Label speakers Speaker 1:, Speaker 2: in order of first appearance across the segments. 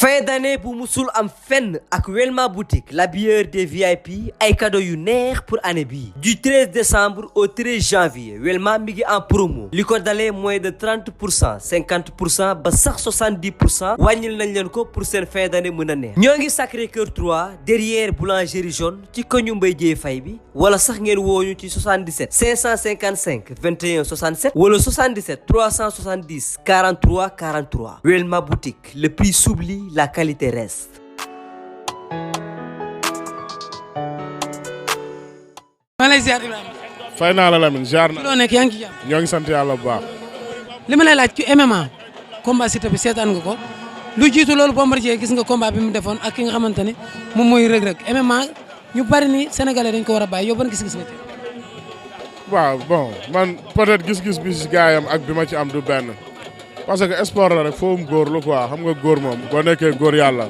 Speaker 1: fin d'année bu musul am fenn ak Welma boutique la bière des VIP ay cadeau yu neex pour année bi du 13 décembre au 13 janvier Welma mi ngi en promo li ko dalee moins de 30% 50% ba sax 70% wàññil nañ leen ko pour seen fin d'année mën a neex ñoo ngi Sacré-Cœur 3 derrière boulangerie jaune ci koñu Mbaye Dieye Faye bi wala sax ngeen wooñu ci 77 555 21 67 wala 77 370 43 43 Welma boutique le prix s'oublie la qualité reste.
Speaker 2: maa lay ziar Ibrahima.
Speaker 3: fay naa la Lamine ziar na.
Speaker 2: loo nekk yaa ngi ci jàmm.
Speaker 3: ñoo ngi sant yàlla bu baax.
Speaker 2: li ma lay laaj ci MMA combat Siteu bi seetaan nga ko lu jiitu loolu Bombardier gis nga combat bi mu defoon ak ki nga xamante ne moom mooy Reug Reug MMA ñu bari ni sénégalais dañ ko war a bàyyi yow ban gis-gis nga ci.
Speaker 3: waaw bon man peut-être gis-gis bi si gaayam ak bi ma ci am du benn. parce que sport la rek foofu góor la quoi xam nga góor moom boo nekkee góor yàlla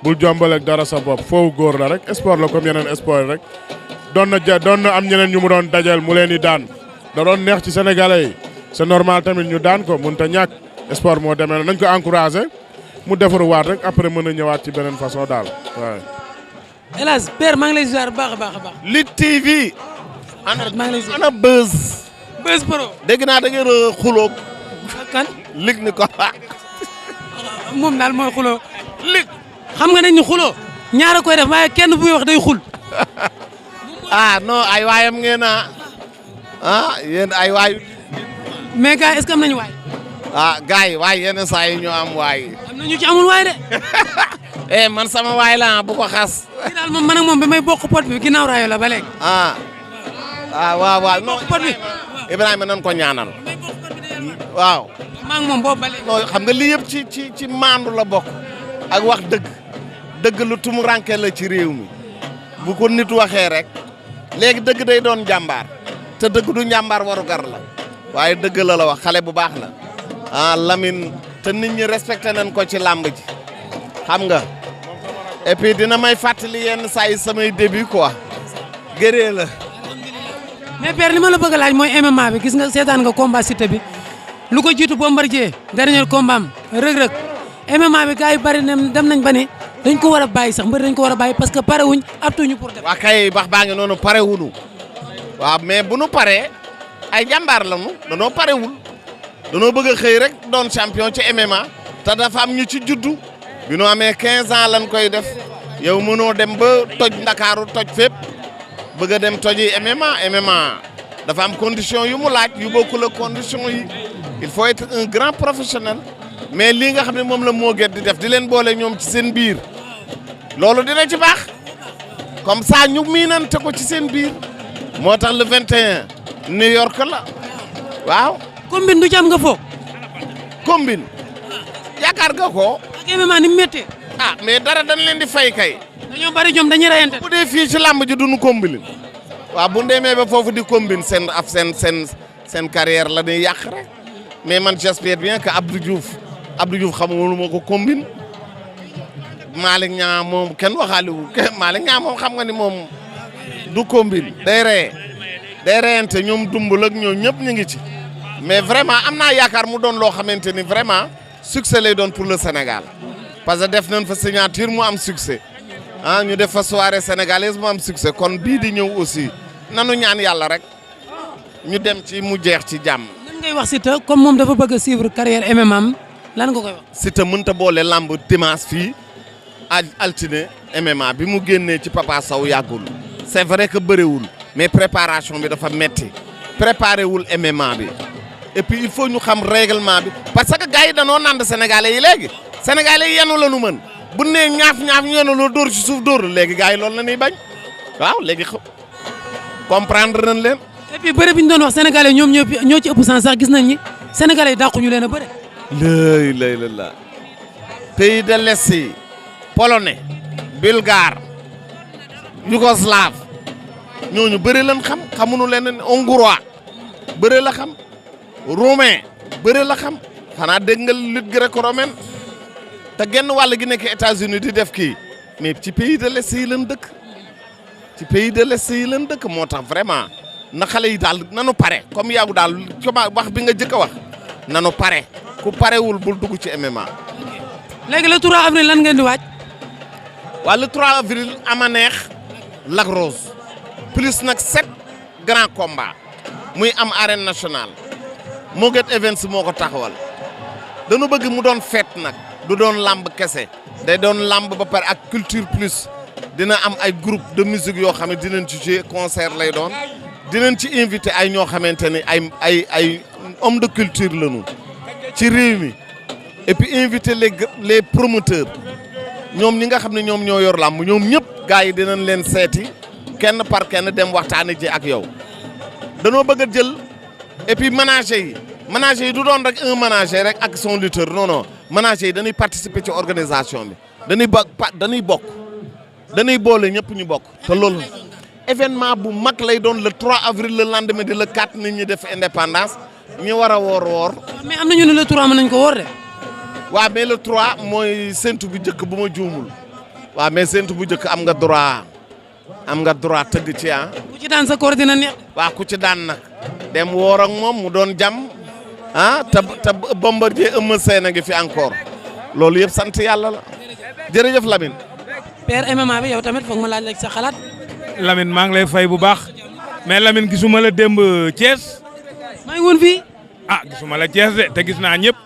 Speaker 3: bul jombaleeg dara sa bopp foofu góor la rek sport la comme yeneen sport rek doon na am ñeneen ñu mu doon dajal mu leen di daan da doon neex ci sénégalais yi c'est normal tamit ñu daan ko mënut a ñàkk sport moo demee nañ ko encouragé mu defaruwaat rek après mën a ñëwaat ci beneen façon daal waaw.
Speaker 2: El Hadj Père maa ngi lay ziar bu baax a baax a baax.
Speaker 4: Lutte TV.
Speaker 2: maa ngi lay ziar
Speaker 4: ana Beuz.
Speaker 2: Beuz Pro.
Speaker 4: dégg naa da ngeen a xuloo.
Speaker 2: kan.
Speaker 4: lig ni ko
Speaker 2: moom daal mooy xuloo lig xam nga dañ ni xuloo ñaara koy def waaye kenn buy wax day xul.
Speaker 4: non ay waayam ngeen yéen ay waay.
Speaker 2: mais gars est-ce que am nañu waay.
Speaker 4: gars yi waay yenn saa yi ñoo am waay.
Speaker 2: am na ñu ci amul waay de.
Speaker 4: man sama waay la bu ko xas.
Speaker 2: kii daal moom man ak moom bi may bokk pot bi ginnaaw raayo la ba léegi.
Speaker 4: waaw non
Speaker 2: pot bi
Speaker 4: Ibrahima nan ko ñaanal. waaw.
Speaker 2: maa ngi moom boobu ba léegi.
Speaker 4: non xam nga lii yëpp ci maandu la bokk. ak wax dëgg lu tumu ranke la ci réew mi bu ko nit waxee rek léegi dëgg day doon jàmbaar te dëgg du njàmbaar waru gar la waaye dëgg la wax xale bu baax la Lamine te nit ñi respecté nañ ko ci làmb ji xam nga et puis dina may fàttali yenn saa yi samay début quoi gëree la.
Speaker 2: mais Père li ma la bëgg a laaj mooy MMA bi gis nga seetaan nga combat Siteu bi lu ko jiitu Bombardier dernier combat am Reug Reug MMA bi gars yi bari dem nañ ba ne dañ ko war a bàyyi sax mbër dañ ko war a bàyyi parce que pare wuñ aptuñu pour def.
Speaker 4: waa kay bax baa ngi noonu pare wuñu waaw mais bu nu paree ay jàmbaar lañu danoo parewul danoo bëgg a xëy rek doon champion ci MMA te dafa am ñu ci juddu bi nu amee 15 ans lañ koy def yow mënoo dem ba toj Ndakaaru toj fépp bëgg a dem toji MMA dafa am condition yu mu laaj yu bokkul ak condition yi il faut être un grand professionnel mais lii nga xam ne moom la moo gën di def di leen boole ñoom ci seen biir loolu dina ci baax comme ça ñu miinante ko ci seen biir moo tax le 21 New York la waaw.
Speaker 2: combine du ci am nga fo.
Speaker 4: combine yaakaar nga ko.
Speaker 2: ak MMA ni mu méttee.
Speaker 4: mais dara dañ leen di fay kay.
Speaker 2: dañoo bari ñoom dañuy reyante.
Speaker 4: bu dee fii ci làmb ji duñu combine waaw bu demee ba foofu di combine seen carrière la ñuy yàq rek mais man j'espère bien que Abdou Diouf xamul ma ko combine Malick Niang moom kenn waxaaliwu Malick Niang moom xam nga ni moom du combine day reyante ñoom dumbul ak ñoom ñëpp ñu ngi ci mais vraiment am naa yaakaar mu doon loo xamante ni vraiment succès lay doon pour le Sénégal parce que def nañ fa signature mu am succès ñu def fa soirée sénégalaise mu am succès kon bii di ñëw aussi nanu ñaan yàlla rek ñu dem ci mu jeex ci jàmm.
Speaker 2: lan ngay wax Siteu comme moom dafa bëgg a suivre carrière MMA am lan nga koy wax.
Speaker 4: Siteu mënut a boole lamb dimanche fii altine MMA bi mu génnee ci Papa Sow yàggul c'est vrai que bëriwul mais préparation bi dafa metti préparé wul MMA bi et puis il faut ñu xam règlement bi parce que gars yi danoo nand sénégalais yi léegi sénégalais yi yenu la nu mën bu nee ñaaf ñu yenu la dóor ci suuf dóor léegi gars yi loolu la ñuy bañ waaw léegi comprendre nañ leen.
Speaker 2: et puis bëre bi ñu doon wax sénégalais ñoom ñoo ci ëpp sens sax gis nañ ni sénégalais yi dàqu ñu leen a bëre.
Speaker 4: la pays de l'Est yi polonais bulgare yougoslave ñooñu bëre lañ xamuñu leen hongrois bëre la xam roumain bëre la xam xanaa dégg nga lutte gréco-romaine te genn wàll gi nekk États-Unis di def kii mais ci pays de l'Est yi lañ dëkk moo tax vraiment na xale yi daal nanu pare comme yàggu daal wax bi nga jëkk a wax nanu pare ku parewul bul dugg ci MMA
Speaker 2: léegi le 3 avril lan ngeen di waaj.
Speaker 4: waa le 3 avril ama neex Lac Rose plus nag 7 grands combats muy am arène nationale Moget Events moo ko taxawal dañu bëgg mu doon fête nag du doon lamb kese day doon lamb ba pare ak culture plus dina am ay groupe de musique yoo xam ne dinañ ci jouer concert lay doon dinañ ci invité ay ñoo xamante ni ay homme de culture lañu ci réew mi et puis invité les promoteurs ñoom ñi nga xam ne ñoom ñoo yor làmb ñoom ñëpp gars yi dinañ leen seeti kenn par kenn dem waxtaani ji ak yow danoo bëgg a jël et puis manager yi du doon rek un manager rek ak son lutteur non non manager yi dañuy participer ci organisation bi dañuy bokk dañuy boole ñëpp ñu bokk te loolu événement bu mag lay doon le 3 avril le lendemain di le 4 nit ñi def indépendance ñi war a woor
Speaker 2: mais am nañu ne le 3 mën nañ ko woor de.
Speaker 4: waaw mais le 3 mooy séntu bu njëkk bu ma juumul waaw mais séntu bu njëkk am nga droit tëgg ci
Speaker 2: ku ci daan sa koor dina neex.
Speaker 4: waaw ku ci daan nag dem woor ak moom mu doon jàmm te Bombardier Eumeu Sène a ngi fi encore loolu yëpp sant yàlla la jërëjëf Lamine.
Speaker 2: père MMA bi yow tamit foog ma laaj la sa xalaat.
Speaker 5: Lamine maa ngi lay fay bu baax mais Lamine gisuma la démb Thiès.
Speaker 2: maa ngi woon fii.
Speaker 5: gisuma la Thiès de te gis naa ñëpp.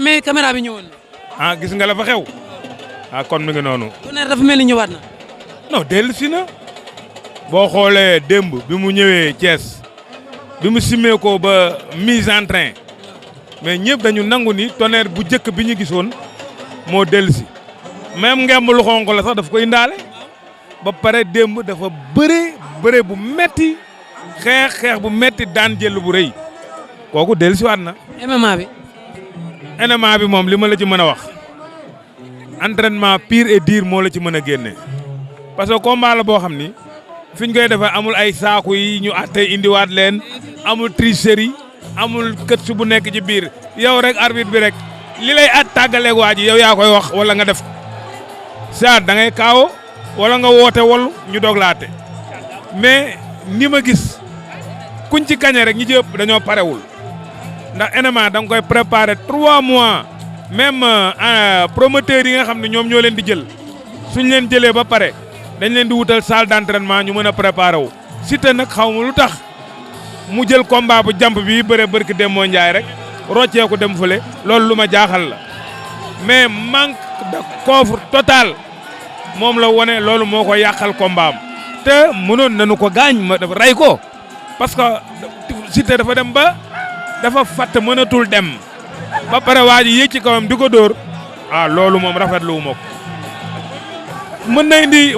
Speaker 2: mais caméra bi ñëwoon na.
Speaker 5: gis nga la fa xew. kon mi ngi noonu.
Speaker 2: Tonnerre dafa mel ni ñëwaat na.
Speaker 5: non dellu si na. boo xoolee démb bi mu ñëwee Thiès bi mu simmee ko ba mise en train mais ñëpp dañu nangu ni Tonnerre bu njëkk bi ñu gisoon moo dellu si même ngemb lu xonq la sax daf koy indaale ba pare démb dafa bëre bu metti xeex bu metti daan jël bu rëy kooku dellu si waat na. MMA bi moom li ma la ci mën a wax entraînement pur et dur moo la ci mën a génne parce que combat la boo xam ni fi ñu koy defee amul ay saaku yi ñu àttee indiwaat leen amul tricherie amul kët su bu nekk ci biir yow rek arbitre bi rek li lay at tàggaleeg waa ji yow yaa koy wax wala nga def ko saa da ngay kaawo wala nga woote wolu ñu doog laate mais ni ma gis kuñ ci kañe rek ñi ci ëpp dañoo parewul ndax MMA da nga koy préparer 3 mois même promoteurs yi nga xam ne ñoom ñoo leen di jël suñ leen jëlee ba pare dañ leen di wutal salle d'entraînement ñu mën a préparer wu. Siteu nag xaw ma lu tax mu jël combat bu jàmp bi bëre barki Demba Ndiaye rek rocceeku dem fële loolu lu ma jaaxal la mais manque de coffre total moom la wone loolu moo ko yàqal combat am te mënoon nañu ko gaañ ma dafa rey ko parce que Siteu dafa dem ba dafa fatt mënatul dem ba pare waa ji yéeg ci kawam di ko dóor loolu moom rafetlu wu ma ko mën na indi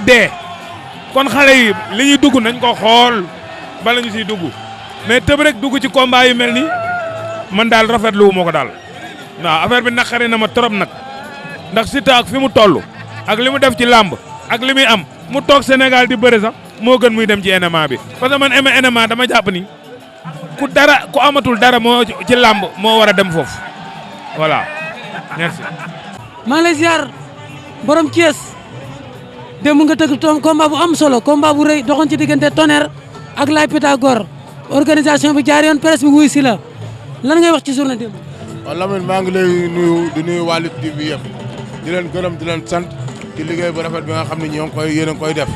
Speaker 5: dee kon xale yi li ñuy dugg nañ ko xool bala ñu siy dugg mais tëb rek dugg ci combat yu mel nii man daal rafetlu wu ma ko daal waaw affaire bi naqari na ma trop nag ndax Siteu ak fi mu toll ak li mu def ci làmb ak li muy am mu toog Sénégal di bëre sax moo gën muy dem ci MMA bi parce que man MMA dama jàpp ni ku amatul dara moo ci làmb moo war a dem foofu voilà merci.
Speaker 2: maa ngi lay ziar borom Thiès démb nga tëgg combat bu am solo combat bu rëy doxoon ci diggante Tonnerre ak Laye Pythagore organisation bi jaar yoon presse bi wuy si la lan ngay wax ci journée démb.
Speaker 3: waaw Lamine maa ngi lay nuyu di nuyu waa Lutte TV yëpp di leen gërëm di leen sant ci liggéey bu rafet bi nga xam ne ñoo ngi yéen a ngi koy def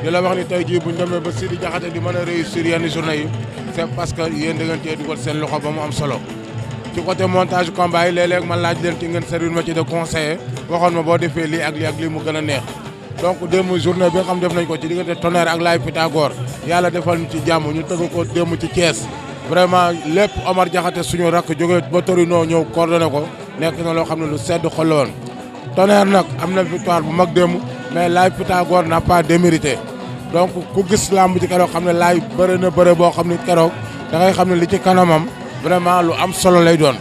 Speaker 3: di la wax ni tey jii bu ñu demee ba Sidi Diakhaté di mën a réussir yenn journée yi c'est parce que yéen da ngeen cee dugal seen loxo ba mu am solo ci côté montage combat yi léeg-léeg man laaj leen ci ngeen servir ma ci de conseiller waxoon ma boo defee lii ak lii mu gën a neex donc démb journée bi nga xam def nañ ko ci diggante Tonnerre ak Laye Pythagore yàlla defal ñu ci jàmm ñu tëgg ko démb ci Thiès vraiment lépp Omar Diakhaté suñu rakk jóge ba Torino ñëw coordonné ko nekk na loo xam ne lu sedd xol la woon Tonnerre nag am na victoire bu mag démb mais Laye Pythagore n'a pas démérité donc ku gis lamb ci keroog xam ne Laye bëre na bëre boo xam ne keroog da ngay xam ne li ci kanamam vraiment lu am solo lay doon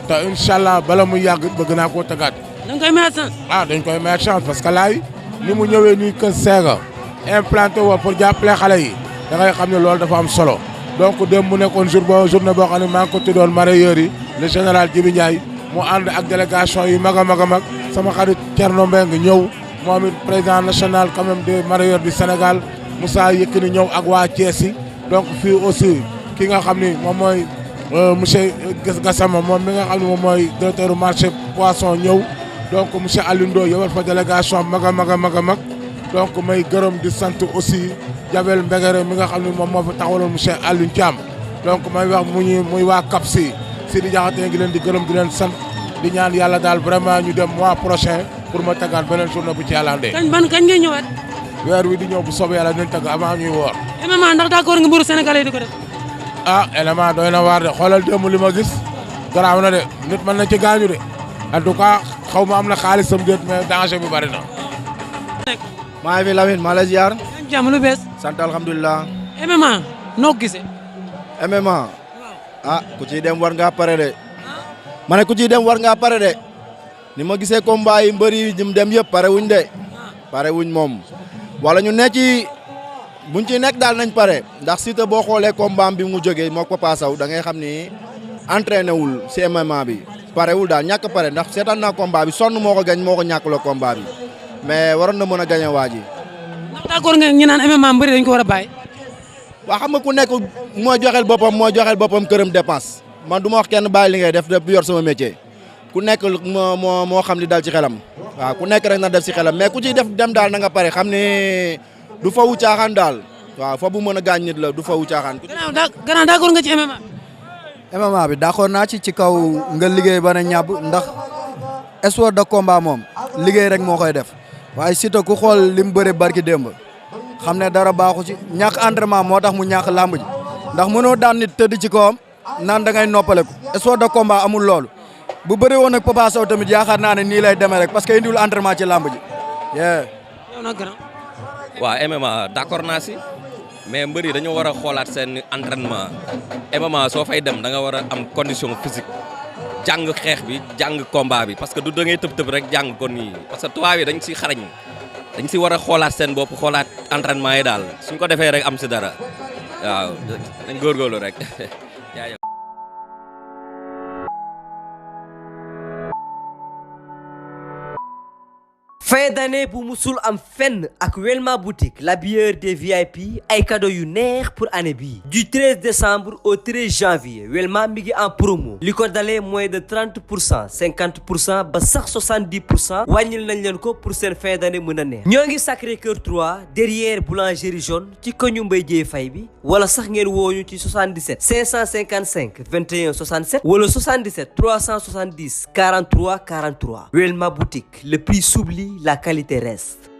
Speaker 3: te incha allah bala muy yàgg bëgg naa koo tëggaat.
Speaker 2: dañ koy may chance.
Speaker 3: dañ koy may chance parce que Laye ni mu ñëwee nii kër Sega implanté woo pour jàppale xale yi da ngay xam ne loolu dafa am solo donc démb mu nekkoon journée boo xam ne maa ngi ko tuddoon mareyeurs yi le général Djibi Ndiaye mu ànd ak délégation yu mag a mag a mag sama xarit Thierno Mbengue ñëw moom it président national quand même des mareyeurs du Sénégal Moussa Yekini ñëw ak waa Thiès yi donc fii aussi ki nga xam ni moom mooy monsieur Gassama moom mi nga xam ne moom mooy directeur marché poisson ñëw donc monsieur Alioune Ndoye yowal fa délégation mag a mag a mag a mag donc may gërëm di sant aussi Jabel Mbegere mi nga xam ne moom moo fa taxawaloon monsieur Alioune Thiam donc may wax muy waa CAP si di jaxate ngi leen di gërëm di leen sant di ñaan yàlla daal vraiment ñu dem mois prochain pour ma taggaat beneen journée bu ci yàlla andee.
Speaker 2: kañ ngay ñëwaat.
Speaker 3: weer wi di ñëw bu soobee yàlla dinañ tagg avant ñuy woor.
Speaker 2: MMA ndax d'accord nga mburu sénégalais di ko def.
Speaker 3: ah élément doy na waar de xoolal démb li ma gis garaaw na de nit mën na ci gaañu de en tout cas xaw ma am na xaalisam déet mais danger bi bari na.
Speaker 6: maa ngi fi Lamine maa la ziar.
Speaker 2: jàmm lu bees.
Speaker 6: sant alhamdulilah.
Speaker 2: MMA noo gisee.
Speaker 6: MMA. ah ku ciy dem war ngaa pare de. ma ne ku ciy dem war ngaa pare de. ni ma gisee combat yi mbër yi jëm dem yëpp pare wuñ de. pare wuñ moom. wala ñu nekk ci buñ ci nekk daal nañ pare ndax Siteu boo xoolee combat bi mu jógee moo Papa Sow da ngay xam ni entraîné wul ci MMA bi. pare wul daal ñàkk pare ndax seetaan naa combat bi sonn moo ko gañ moo ko ñàkkloo combat bi mais waroon na mën a gañ a waa ji.
Speaker 2: ndax d'accord nga ñu naan MMA mbëri dañ ko war a bàyyi.
Speaker 6: waa xam nga ku nekk mooy joxel boppam këram dépense man du ma wax kenn bàyyi li ngay def def yor sama métier ku nekk moo xam li dal ci xelam waaw ku nekk rek na def ci xelam mais ku ciy def dem daal na nga pare xam ne du fawu caaxaan daal waaw fa bu mën a gaañ nit la du fawu caaxaan.
Speaker 2: gannaaw d'accord nga ci MMA.
Speaker 7: MMA bi d'accord naa ci kaw nga liggéey ba ne ñàbb ndax sport de combat moom liggéey rek moo koy def waaye Siteu ku xool li mu bëre barki démb xam ne dara baaxu ci ñàkk entraînement moo tax mu ñàkk làmb ji ndax mënoo daan nit tëdd ci kawam naan da ngay noppaleku sport de combat amul loolu bu bëri woon ak Papa Sow tamit yaakaar naa ne nii lay demee rek parce que indiwul entraînement ci làmb ji.
Speaker 2: yow nag grand.
Speaker 8: waaw MMA d'accord naa si mais mbër yi dañoo war a xoolaat seen entraînement MMA soo fay dem da nga war a am condition physique jàng xeex bi jàng combat bi parce que du da ngay tëb rek jàng ko nii parce que tubaab yi dañ si xarañ dañ si war a xoolaat seen bopp xoolaat entraînement yi daal suñ ko defee rek am si dara waaw dañ góorgóorlu rek.
Speaker 1: fin d'année bu musul am fenn ak Welma boutique la bière des VIP ay cadeau yu neex pour année bi du 13 décembre au 13 janvier Welma mi ngi en promo li ko dalee moins de 30% 50% ba sax 70% wàññil nañ leen ko pour seen fin d'année mën a neex ñoo ngi Sacré-Cœur 3 derrière boulangerie jaune ci koñu Mbaye Dieye Faye bi wala sax ngeen wooñu ci 77 555 21 67 wala 77 370 43 43 Welma boutique le prix s'oublie, la qualité reste.